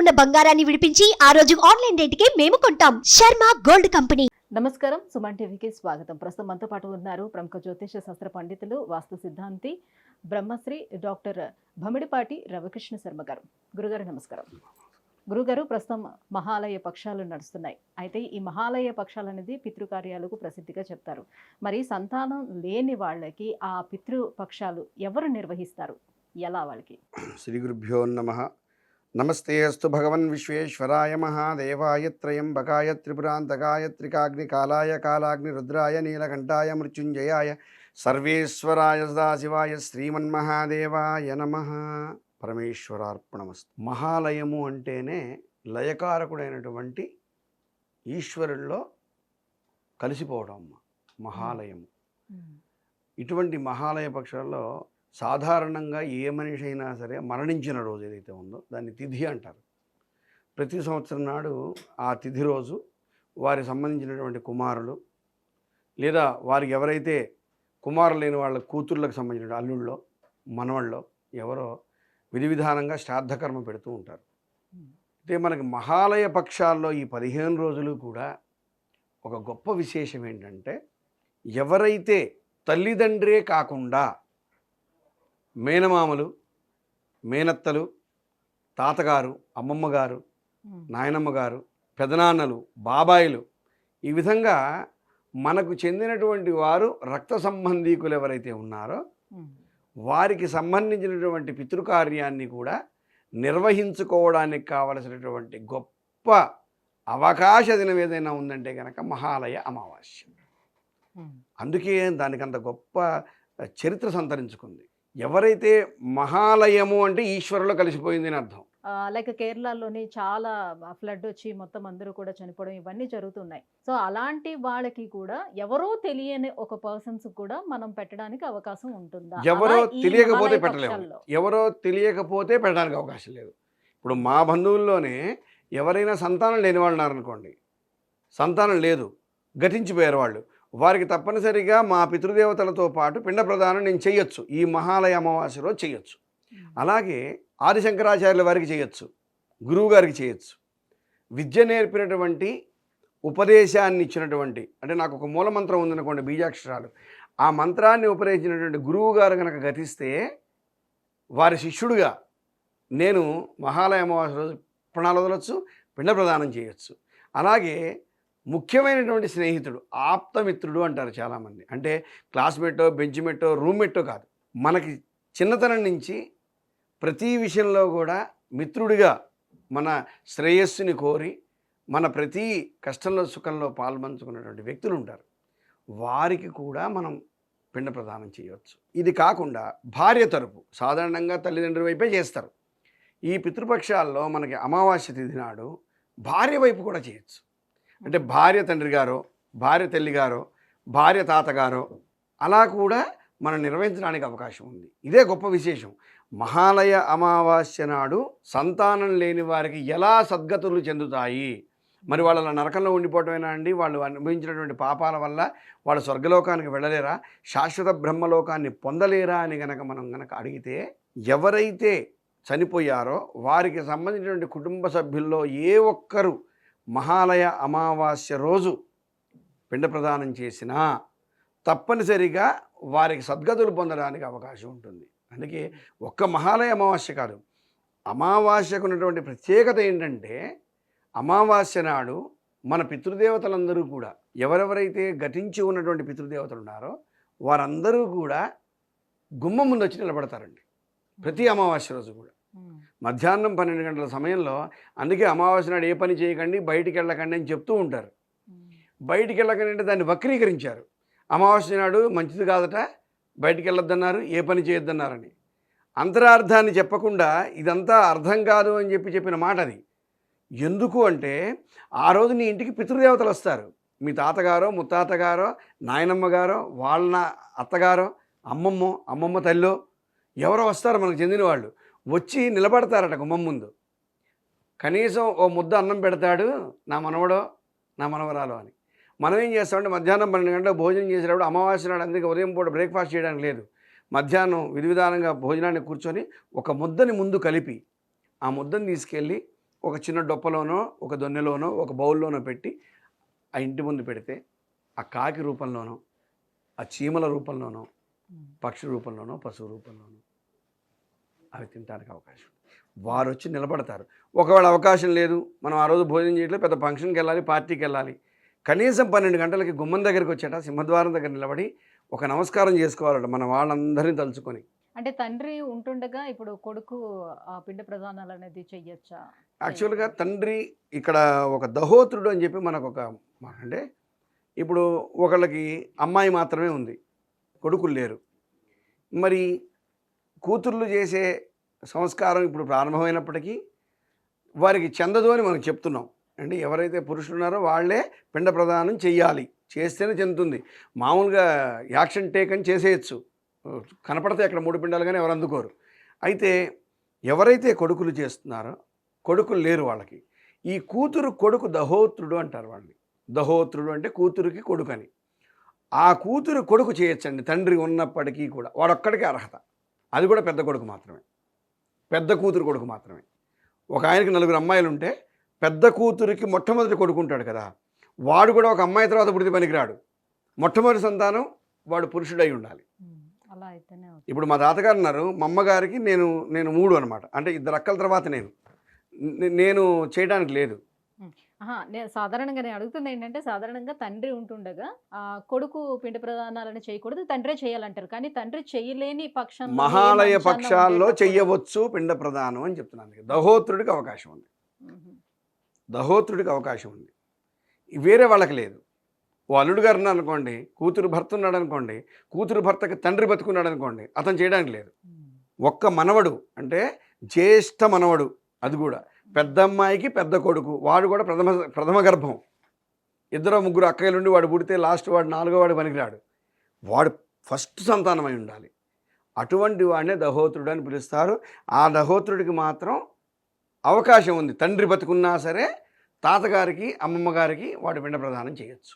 ఉన్న బంగారాన్ని విడిపించి ఆ రోజు ఆన్లైన్ రేటుకే మేము కొంటాం. Sharma gold company. నమస్కారం, సుమన్ టీవీకి స్వాగతం. ప్రస్తుతం మనతో పాటు ఉన్నారు ప్రముఖ జ్యోతిష శాస్త్ర పండితులు, వాస్తు సిద్ధాంతి, బ్రహ్మశ్రీ డాక్టర్ భమిడిపాటి రవికృష్ణ శర్మ గారు. గురుగారు నమస్కారం. గురుగారు, ప్రస్తుతం మహాలయ పక్షాలు నడుస్తున్నాయి. అయితే ఈ మహాలయ పక్షాలు అనేది పితృకార్యాలకు ప్రసిద్ధిగా చెప్తారు. మరి సంతానం లేని వాళ్ళకి ఆ పితృపక్షాలు ఎవరు నిర్వహిస్తారు? ఎలా వాళ్ళకి? శ్రీ గురుభ్యో నమః. నమస్తే అస్తు భగవన్ విశ్వేశ్వరాయ మహాదేవాయ త్రయంబకాయ త్రిపురాంతకాయ త్రికాగ్నికాలాయ కాలాగ్ని రుద్రాయ నీలకంఠాయ మృత్యుంజయాయ సర్వేశ్వరాయ సదాశివాయ శ్రీమన్మహాదేవాయ నమః. పరమేశ్వరార్పణమస్తు. మహాలయము అంటేనే లయకారకుడైనటువంటి ఈశ్వరుల్లో కలిసిపోవడం మహాలయము. ఇటువంటి మహాలయ పక్షాల్లో సాధారణంగా ఏ మనిషి అయినా సరే మరణించిన రోజు ఏదైతే ఉందో దాన్ని తిథి అంటారు. ప్రతి సంవత్సరం నాడు ఆ తిథి రోజు వారికి సంబంధించినటువంటి కుమారులు లేదా వారికి ఎవరైతే కుమారులు లేని వాళ్ళ కూతుర్లకు సంబంధించిన అల్లుళ్ళో మనవళ్ళో ఎవరో విధి విధానంగా శ్రాద్ధకర్మ పెడుతూ ఉంటారు. అయితే మనకి మహాలయ పక్షాల్లో ఈ 15 రోజులు కూడా ఒక గొప్ప విశేషం ఏంటంటే, ఎవరైతే తల్లిదండ్రే కాకుండా మేనమామలు, మేనత్తలు, తాతగారు, అమ్మమ్మ గారు, నాయనమ్మ గారు, పెదనాన్నలు, బాబాయిలు, ఈ విధంగా మనకు చెందినటువంటి వారు రక్త సంబంధీకులు ఎవరైతే ఉన్నారో వారికి సంబంధించినటువంటి పితృకార్యాన్ని కూడా నిర్వహించుకోవడానికి కావలసినటువంటి గొప్ప అవకాశ దినం ఏదైనా ఉందంటే కనుక మహాలయ అమావాస్య. అందుకే దానికంత గొప్ప చరిత్ర సంతరించుకుంది. ఎవరైతే మహాలయము అంటే ఈశ్వరులో కలిసిపోయింది అని అర్థం. లైక్ కేరళలోని చాలా ఫ్లడ్ వచ్చి మొత్తం అందరూ కూడా చనిపోవడం ఇవన్నీ జరుగుతున్నాయి. సో అలాంటి వాళ్ళకి కూడా ఎవరో తెలియని ఒక పర్సన్స్ కూడా మనం పెట్టడానికి అవకాశం ఉంటుందా? ఎవరో తెలియకపోతే పెట్టలేము, ఎవరో తెలియకపోతే పెట్టడానికి అవకాశం లేదు. ఇప్పుడు మా బంధువుల్లోనే ఎవరైనా సంతానం లేని వాళ్ళు ఉన్నారనుకోండి, సంతానం లేదు, గతించిపోయారు వాళ్ళు, వారికి తప్పనిసరిగా మా పితృదేవతలతో పాటు పిండ ప్రదానం నేను చేయొచ్చు, ఈ మహాలయ అమావాస్యలో చేయొచ్చు. అలాగే ఆదిశంకరాచార్యుల వారికి చేయొచ్చు, గురువు గారికి చేయొచ్చు. విద్య నేర్పినటువంటి, ఉపదేశాన్ని ఇచ్చినటువంటి, అంటే నాకు ఒక మూలమంత్రం ఉందనుకోండి, బీజాక్షరాలు, ఆ మంత్రాన్ని ఉపదేశించినటువంటి గురువు గారు కనుక గతిస్తే వారి శిష్యుడిగా నేను మహాలయ అమావాస్య రోజు ప్రాణాలు వదలొచ్చు, పిండ ప్రదానం చేయొచ్చు. అలాగే ముఖ్యమైనటువంటి స్నేహితుడు, ఆప్తమిత్రుడు అంటారు చాలామంది. అంటే క్లాస్మేటో, బెంచ్మేటో, రూమ్మేటో కాదు, మనకి చిన్నతనం నుంచి ప్రతి విషయంలో కూడా మిత్రుడిగా మన శ్రేయస్సుని కోరి మన ప్రతి కష్టంలో సుఖంలో పాల్పంచుకున్నటువంటి వ్యక్తులు ఉంటారు. వారికి కూడా మనం పిండ ప్రదానం చేయవచ్చు. ఇది కాకుండా భార్య తరపు సాధారణంగా తల్లిదండ్రుల వైపే చేస్తారు. ఈ పితృపక్షాల్లో మనకి అమావాస్య తిథి నాడు భార్య వైపు కూడా చేయొచ్చు. అంటే భార్య తండ్రి గారో, భార్య తల్లి గారో, భార్య తాతగారో అలా కూడా మనం నిర్వహించడానికి అవకాశం ఉంది. ఇదే గొప్ప విశేషం. మహాలయ అమావాస్య నాడు సంతానం లేని వారికి ఎలా సద్గతులు చెందుతాయి? మరి వాళ్ళ నరకంలో ఉండిపోవటమేనా అండి? వాళ్ళు అనుభవించినటువంటి పాపాల వల్ల వాళ్ళు స్వర్గలోకానికి వెళ్ళలేరా, శాశ్వత బ్రహ్మలోకాన్ని పొందలేరా అని మనం అడిగితే, ఎవరైతే చనిపోయారో వారికి సంబంధించినటువంటి కుటుంబ సభ్యుల్లో ఏ ఒక్కరు మహాలయ అమావాస్య రోజు పిండ ప్రదానం చేసినా తప్పనిసరిగా వారికి సద్గతులు పొందడానికి అవకాశం ఉంటుంది. అందుకే ఒక్క మహాలయ అమావాస్య కాదు, అమావాస్యకు ఉన్నటువంటి ప్రత్యేకత ఏంటంటే, అమావాస్య నాడు మన పితృదేవతలందరూ కూడా, ఎవరెవరైతే గతించి ఉన్నటువంటి పితృదేవతలు ఉన్నారో వారందరూ కూడా గుమ్మం ముందు వచ్చి నిలబడతారండి ప్రతి అమావాస్య రోజు కూడా. మధ్యాహ్నం 12 గంటల సమయంలో, అందుకే అమావాస్య నాడు ఏ పని చేయకండి, బయటికి వెళ్ళకండి అని చెప్తూ ఉంటారు. బయటికి వెళ్ళకండి అంటే దాన్ని వక్రీకరించారు. అమావాస్య నాడు మంచిది కాదట, బయటికి వెళ్ళొద్దన్నారు, ఏ పని చేయొద్దన్నారని. అంతరార్థాన్ని చెప్పకుండా ఇదంతా అర్థం కాదు అని చెప్పిన మాట అది. ఎందుకు అంటే, ఆ రోజు నీ ఇంటికి పితృదేవతలు వస్తారు. మీ తాతగారో, ముత్తాతగారో, నాయనమ్మ గారో, వాళ్ళ అత్తగారో, అమ్మమ్మ తల్లో ఎవరో వస్తారు మనకు చెందిన వాళ్ళు. వచ్చి నిలబడతారట గుమ్మం ముందు. కనీసం ఓ ముద్ద అన్నం పెడతాడు నా మనవడో నా మనవరాలో అని. మనం ఏం చేస్తామంటే, మధ్యాహ్నం 12 గంటలకు భోజనం చేసేటప్పుడు అమావాస్య నాడు అందుకే ఉదయం పూట బ్రేక్ఫాస్ట్ చేయడానికి లేదు, మధ్యాహ్నం విధి విధానంగా భోజనాన్ని కూర్చొని ఒక ముద్దని ముందు కలిపి ఆ ముద్దని తీసుకెళ్ళి ఒక చిన్న డొప్పలోనో ఒక దొన్నెలోనో ఒక బౌల్లోనో పెట్టి ఆ ఇంటి ముందు పెడితే ఆ కాకి రూపంలోనో ఆ చీమల రూపంలోనో పక్షి రూపంలోనో పశువు రూపంలోనో అవి తినడానికి అవకాశం ఉంది. వారు వచ్చి నిలబడతారు. ఒకవేళ అవకాశం లేదు, మనం ఆ రోజు భోజనం చేయట్లేదు, పెద్ద ఫంక్షన్కి వెళ్ళాలి, పార్టీకి వెళ్ళాలి, కనీసం 12 గంటలకి గుమ్మం దగ్గరికి వచ్చేట సింహద్వారం దగ్గర నిలబడి ఒక నమస్కారం చేసుకోవాలట మన వాళ్ళందరినీ తలుచుకొని. అంటే తండ్రి ఉంటుండగా ఇప్పుడు కొడుకు ఆ పిండ ప్రదానాలు అనేది చెయ్యొచ్చా? యాక్చువల్గా తండ్రి ఇక్కడ ఒక దహోత్రుడు అని చెప్పి మనకు ఒక అంటే ఇప్పుడు ఒకళ్ళకి అమ్మాయి మాత్రమే ఉంది, కొడుకులు లేరు. మరి కూతుర్లు చేసే సంస్కారం ఇప్పుడు ప్రారంభమైనప్పటికీ వారికి చెందదు అని మనం చెప్తున్నాం. అంటే ఎవరైతే పురుషులు ఉన్నారో వాళ్ళే పిండ ప్రదానం చెయ్యాలి, చేస్తేనే చెందుతుంది. మామూలుగా యాక్షన్ టేక్ అని చేసేయచ్చు, కనపడితే అక్కడ 3 పిండాలు కానీ ఎవరు అందుకోరు. అయితే ఎవరైతే కొడుకులు చేస్తున్నారో కొడుకులు లేరు వాళ్ళకి, ఈ కూతురు కొడుకు దహోత్రుడు అంటారు వాళ్ళని. దహోత్రుడు అంటే కూతురికి కొడుకు అని. ఆ కూతురు కొడుకు చేయొచ్చండి తండ్రి ఉన్నప్పటికీ కూడా, వాడొక్కడికే అర్హత. అది కూడా పెద్ద కొడుకు మాత్రమే, పెద్ద కూతురు కొడుకు మాత్రమే. ఒక ఆయనకి 4 అమ్మాయిలు ఉంటే పెద్ద కూతురికి మొట్టమొదటి కొడుకు ఉంటాడు కదా, వాడు కూడా ఒక అమ్మాయి తర్వాత పుడితే పనికిరాడు. మొట్టమొదటి సంతానం వాడు పురుషుడై ఉండాలి. అలా అయితేనే అవుతుంది. ఇప్పుడు మా తాతగారు ఉన్నారు, మా అమ్మగారికి నేను 3 అనమాట. అంటే 2 అక్కల తర్వాత నేను చేయడానికి లేదు. నేను సాధారణంగా నేను అడుగుతుంది ఏంటంటే, సాధారణంగా తండ్రి ఉంటుండగా కొడుకు పిండ ప్రదానాలను చేయకూడదు, తండ్రే చేయాలంటారు. కానీ తండ్రి చేయలేని పక్షంలో మహాలయ పక్షాల్లో చెయ్యవచ్చు పిండ ప్రదానం అని చెప్తున్నాను. దహోత్రుడికి అవకాశం ఉంది, దహోత్రుడికి అవకాశం ఉంది, వేరే వాళ్ళకి లేదు. ఓ అల్లుడు గారు ఉన్నారు అనుకోండి, కూతురు భర్త ఉన్నాడు అనుకోండి, కూతురు భర్తకి తండ్రి బతుకున్నాడు అనుకోండి, అతను చేయడానికి లేదు. ఒక్క మనవడు అంటే జ్యేష్ఠ మనవడు, అది కూడా పెద్దమ్మాయికి పెద్ద కొడుకు, వాడు కూడా ప్రథమ గర్భం. 2-3 అక్కయ్యలుండి వాడు పుడితే లాస్ట్ వాడు 4వ వాడు పనికిరాడు, వాడు ఫస్ట్ సంతానమై ఉండాలి. అటువంటి వాడినే దహోత్రుడు అని పిలుస్తారు. ఆ దహోత్రుడికి మాత్రం అవకాశం ఉంది, తండ్రి బతుకున్నా సరే తాతగారికి అమ్మమ్మ గారికి వాడు పిండ ప్రదానం చేయొచ్చు.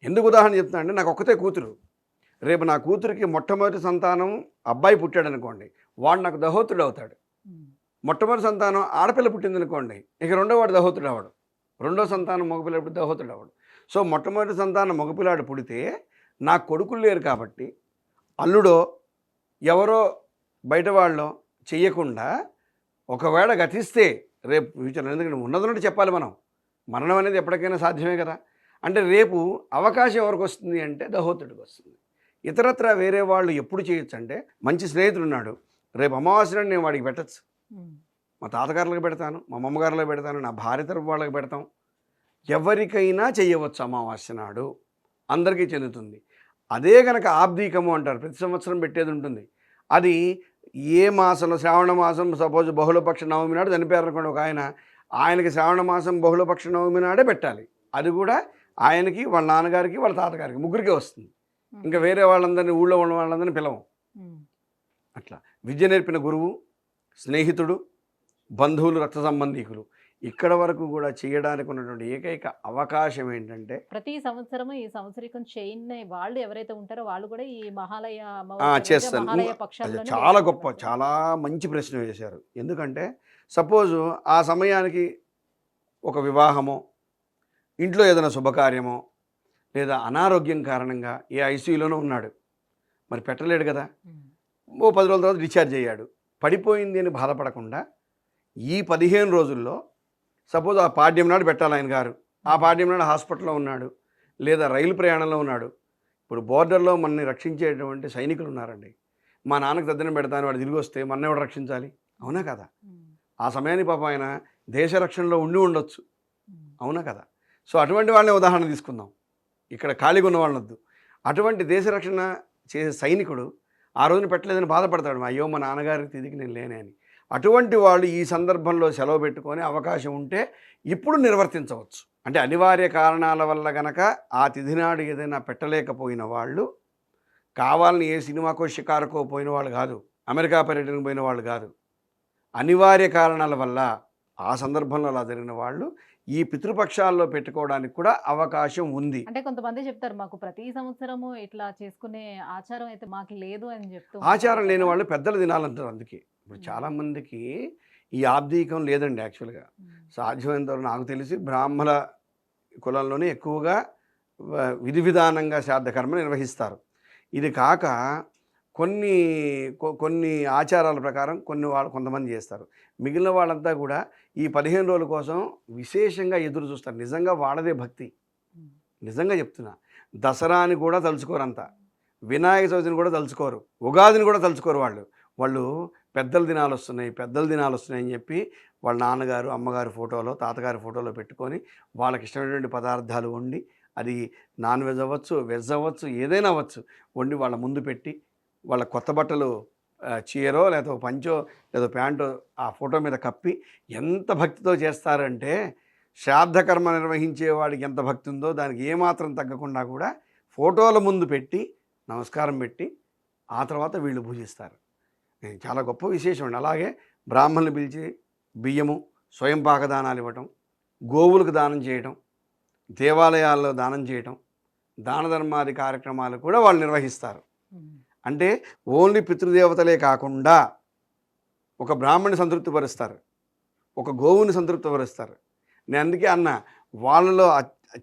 ఎందుకు ఉదాహరణ చెప్తున్నా అంటే, నాకు ఒక్కతే కూతురు, రేపు నా కూతురికి మొట్టమొదటి సంతానం అబ్బాయి పుట్టాడు అనుకోండి, వాడు నాకు దహోత్రుడు అవుతాడు. మొట్టమొదటి సంతానం ఆడపిల్ల పుట్టింది అనుకోండి, ఇక రెండో వాడు దహోత్రుడు అవ్వడు. రెండో సంతానం మగపిల్లాడు పుడితే దహోత్రుడు అవ్వడు. సో మొట్టమొదటి సంతానం మగపిల్లాడు పుడితే నాకు కొడుకులు లేరు కాబట్టి అల్లుడో ఎవరో బయట వాళ్ళో చెయ్యకుండా, ఒకవేళ గతిస్తే రేపు ఫ్యూచర్, ఎందుకంటే ఉన్నదన్నట్టు చెప్పాలి మనం, మరణం అనేది ఎప్పటికైనా సాధ్యమే కదా. అంటే రేపు అవకాశం ఎవరికి వస్తుంది అంటే దహోత్రుడికి వస్తుంది. ఇతరత్ర వేరే వాళ్ళు ఎప్పుడు చేయొచ్చు అంటే, మంచి స్నేహితుడు ఉన్నాడు, రేపు అమావాస్య నేను వాడికి పెట్టచ్చు. మా తాతగారులకు పెడతాను, మా అమ్మగారులకు పెడతాను, నా భార్య తరపు వాళ్ళకి పెడతాం. ఎవరికైనా చేయవచ్చు అమావాస్య నాడు, అందరికీ చెందుతుంది. అదే కనుక ఆబ్దీకము అంటారు, ప్రతి సంవత్సరం పెట్టేది ఉంటుంది. అది ఏ మాసంలో, శ్రావణ మాసం సపోజ్ బహుళపక్ష నవమి నాడు చనిపోయారు అనుకోండి ఒక ఆయనకి శ్రావణ మాసం బహుళపక్ష నవమి నాడే పెట్టాలి. అది కూడా ఆయనకి, వాళ్ళ నాన్నగారికి, వాళ్ళ తాతగారికి, ముగ్గురికే వస్తుంది. ఇంకా వేరే వాళ్ళందరినీ, ఊళ్ళో ఉన్న వాళ్ళందరినీ పిలవం. అట్లా విద్య నేర్పిన గురువు, స్నేహితుడు, బంధువులు, రక్త సంబంధీకులు, ఇక్కడ వరకు కూడా చేయడానికి ఉన్నటువంటి ఏకైక అవకాశం ఏంటంటే, ప్రతి సంవత్సరము ఈ సంవత్సరికం చేయని వాళ్ళు ఎవరైతే ఉంటారో వాళ్ళు కూడా ఈ మహాలయ చేస్తాను. మహాలయ అది పక్షాల్లోనే చాలా వేస్తారు గొప్ప, అన్నమాట. చాలా మంచి ప్రశ్న వేశారు. ఎందుకంటే సపోజు ఆ సమయానికి ఒక వివాహమో, ఇంట్లో ఏదైనా శుభకార్యమో, లేదా అనారోగ్యం కారణంగా ఏ ఐసీయూలోనో ఉన్నాడు, మరి పెట్టలేడు కదా, ఓ 10 రోజుల తర్వాత డిశ్చార్జ్ అయ్యాడు. పడిపోయింది అని బాధపడకుండా ఈ 15 రోజుల్లో సపోజ్ ఆ పాడ్యం నాడు పెట్టాలి ఆయన గారు, ఆ పాడ్యం నాడు హాస్పిటల్లో ఉన్నాడు, లేదా రైలు ప్రయాణంలో ఉన్నాడు. ఇప్పుడు బోర్డర్లో మనల్ని రక్షించేటువంటి సైనికులు ఉన్నారండి. మా నాన్నకు దద్దనం పెడతాను, వాడు తిరిగి వస్తే మన ఎవడు రక్షించాలి, అవునా కదా? ఆ సమయాన్ని పాపం ఆయన దేశ రక్షణలో ఉండి ఉండొచ్చు, అవునా కదా? సో అటువంటి వాళ్ళని ఉదాహరణ తీసుకుందాం, ఇక్కడ ఖాళీగా ఉన్న వాళ్ళొద్దు. అటువంటి దేశ రక్షణ చేసే సైనికుడు ఆ రోజున పెట్టలేదని బాధపడతాడు, అయ్యో మా నాన్నగారికి తిరిగి నేను లేనే అని. అటువంటి వాళ్ళు ఈ సందర్భంలో సెలవు పెట్టుకొని అవకాశం ఉంటే ఇప్పుడు నిర్వర్తించవచ్చు. అంటే అనివార్య కారణాల వల్ల గనక ఆ తిథి నాడు ఏదైనా పెట్టలేకపోయిన వాళ్ళు, కావాలని ఏ సినిమాకో షికారుకో పోయిన వాళ్ళు కాదు, అమెరికా పర్యటనకు పోయిన వాళ్ళు కాదు, అనివార్య కారణాల వల్ల ఆ సందర్భంలో అలా జరిగిన వాళ్ళు ఈ పితృపక్షాల్లో పెట్టుకోవడానికి కూడా అవకాశం ఉంది. అంటే కొంతమంది చెప్తారు, మాకు ప్రతి సంవత్సరము ఇట్లా చేసుకునే ఆచారం అయితే మాకు లేదు అని చెప్తూ ఆచారం లేని వాళ్ళు పెద్దలు తినాలంటారు. అందుకే ఇప్పుడు చాలామందికి ఈ ఆబ్దీకం లేదండి యాక్చువల్గా. సాధ్యమైనంత వరకు నాకు తెలిసి బ్రాహ్మణ కులంలోనే ఎక్కువగా విధి విధానంగా శ్రాద్ధ కర్మ నిర్వహిస్తారు. ఇది కాక కొన్ని ఆచారాల ప్రకారం కొంతమంది చేస్తారు. మిగిలిన వాళ్ళంతా కూడా ఈ 15 రోజుల కోసం విశేషంగా ఎదురు చూస్తారు. నిజంగా వాళ్ళదే భక్తి. నిజంగా చెప్తున్నా. దసరాని కూడా తలుచుకోరంతా, వినాయక చవితిని కూడా తలుచుకోరు, ఉగాదిని కూడా తలుచుకోరు. వాళ్ళు పెద్దల దినాలు వస్తున్నాయి అని చెప్పి వాళ్ళ నాన్నగారు అమ్మగారి ఫోటోలో తాతగారి ఫోటోలో పెట్టుకొని వాళ్ళకి ఇష్టమైనటువంటి పదార్థాలు వండి, అది నాన్ వెజ్ అవ్వచ్చు, వెజ్ అవ్వచ్చు, ఏదైనా అవ్వచ్చు, వండి వాళ్ళ ముందు పెట్టి వాళ్ళ కొత్త బట్టలు చీరో లేదో పంచో లేదో ప్యాంటో ఆ ఫోటో మీద కప్పి ఎంత భక్తితో చేస్తారంటే, శ్రాద్ధకర్మ నిర్వహించే వాడికి ఎంత భక్తి ఉందో దానికి ఏమాత్రం తగ్గకుండా కూడా ఫోటోల ముందు పెట్టి నమస్కారం పెట్టి ఆ తర్వాత వీళ్ళు పూజిస్తారు. చాలా గొప్ప విశేషం అండి. అలాగే బ్రాహ్మణులు పిలిచి బియ్యము, స్వయం పాకదానాలు ఇవ్వటం, గోవులకు దానం చేయటం, దేవాలయాల్లో దానం చేయటం, దాన ధర్మాది కార్యక్రమాలు కూడా వాళ్ళు నిర్వహిస్తారు. అంటే ఓన్లీ పితృదేవతలే కాకుండా ఒక బ్రాహ్మణ్ణి సంతృప్తిపరుస్తారు, ఒక గోవుని సంతృప్తిపరుస్తారు. నేను అందుకే అన్న, వాళ్ళలో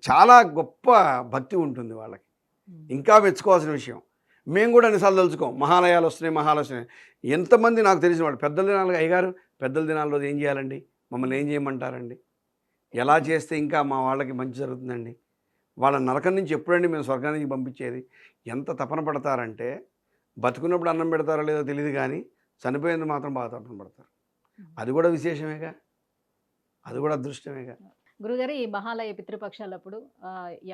చాలా గొప్ప భక్తి ఉంటుంది వాళ్ళకి. ఇంకా మెచ్చుకోవాల్సిన విషయం. మేము కూడా అన్నిసార్లు తలుచుకోం, మహాలయాలు వస్తున్నాయి. ఎంతమంది నాకు తెలిసిన వాళ్ళు పెద్దల దినాలు, అయ్యగారు పెద్దల దినాల్లో ఏం చేయాలండి, మమ్మల్ని ఏం చేయమంటారండి, ఎలా చేస్తే ఇంకా మా వాళ్ళకి మంచి జరుగుతుందండి, వాళ్ళ నరకం నుంచి ఎప్పుడండి మేము స్వర్గానికి పంపించేది, ఎంత తపన పడతారంటే బతుకున్నప్పుడు అన్నం పెడతారో లేదో తెలియదు కానీ చనిపోయింది మాత్రం బాగా తపన పడతారు. అది కూడా విశేషమేగా, అది కూడా అదృష్టమేగా. గురుగారు, ఈ మహాలయ పితృపక్షాలప్పుడు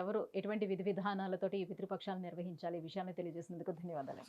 ఎవరు ఎటువంటి విధి విధానాలతోటి ఈ పితృపక్షాలు నిర్వహించాలి, ఈ విషయాన్ని తెలియజేసినందుకు ధన్యవాదాలు.